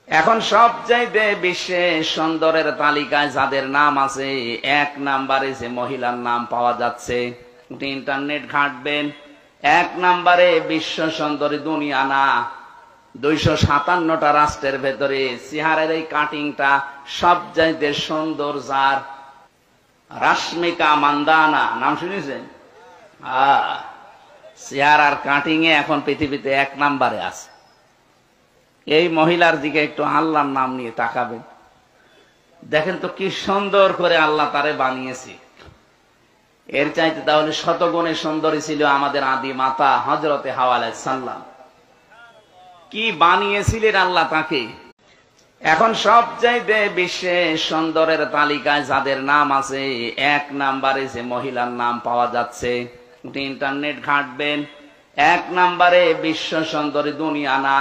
এখন সবচাইতে বিশ্বে সুন্দরের তালিকায় যাদের নাম আছে, 1 নম্বরে যে মহিলার নাম পাওয়া যাচ্ছে, ইন্টারনেট ঘাঁটবেন, 1 নম্বরে বিশ্ব সুন্দরী দুনিয়া না, 257টা রাষ্ট্রের ভেতরে চেহারের এই কাটিংটা সবচাইতে সুন্দর যার, রাশ্মিকা মান্দানা নাম শুনেছেন? চেহারার কাটিং এ এখন পৃথিবীতে 1 নম্বরে আছে। এই মহিলার দিকে একটু আল্লাহর নাম নিয়ে তাকাবেন, দেখেন তো কি সুন্দর করে আল্লাহ তারে বানিয়েছে। এর চাইতে তাহলে শতগুণে সুন্দরী ছিল আমাদের আদি মাতা হযরতে হাওয়া আলাইহিস সালাম। কি বানিয়েছিলেন আল্লাহ তাকে। এখন সবচাইতে বিশ্বে সুন্দরের তালিকায় যাদের নাম আছে, 1 নম্বরে যে মহিলার নাম পাওয়া যাচ্ছে, ইন্টারনেট ঘাঁটবেন, 1 নম্বরে বিশ্ব সুন্দরী দুনিয়া না,